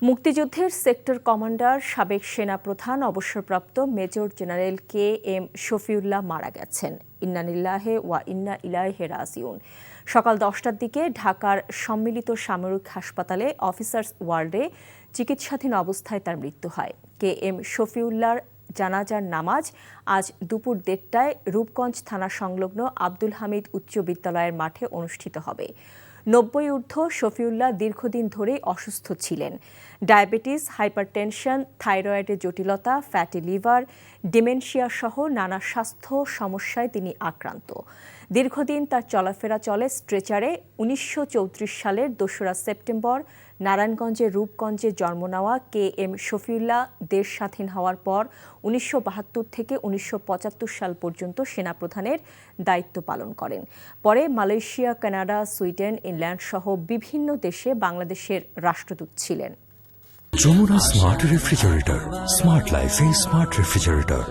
মুক্তিযুদ্ধের sector commander সাবেক সেনাপ্রধান অবসরপ্রাপ্ত major general K M Shafiullah মারা গেছেন। ইন্না লিল্লাহি ওয়া ইন্না ইলাইহি রাজিউন। সকাল 10টার দিকে ঢাকার সম্মিলিত সামরিক হাসপাতালে অফিসার্স ওয়ার্ডে চিকিৎসাধীন অবস্থায় তার মৃত্যু হয়। কে এম শফিউল্লাহর জানাজার নামাজ আজ দুপুর 1:30টায় রূপগঞ্জ থানা সংলগ্ন আব্দুল হামিদ উচ্চ বিদ্যালয়ের মাঠে অনুষ্ঠিত হবে। 90 ঊর্ধ্ব শফিউল্লাহ দীর্ঘদিন ধরেই অসুস্থ ছিলেন। ডায়াবেটিস, হাইপারটেনশন, থাইরয়েডের জটিলতা, ফ্যাটি লিভার, ডিমেনশিয়া সহ নানা স্বাস্থ্য সমস্যায় তিনি আক্রান্ত। দীর্ঘদিন তার চলাফেরা চলে স্ট্রেচারে। 1934 সালের 2রা সেপ্টেম্বর নারায়ণগঞ্জের রূপগঞ্জে জন্ম নেওয়া কে এম শফিউল্লাহ দেশ স্বাধীন হওয়ার পর 1972 থেকে 1975 সাল পর্যন্ত সেনাপ্রধানের দায়িত্ব পালন করেন। পরে মালয়েশিয়া, কানাডা, সুইডেন, ইংল্যান্ড সহ বিভিন্ন দেশে বাংলাদেশের রাষ্ট্রদূত ছিলেন। যমুনা স্মার্ট রেফ্রিজারেটর, স্মার্ট লাইফে স্মার্ট রেফ্রিজারেটর।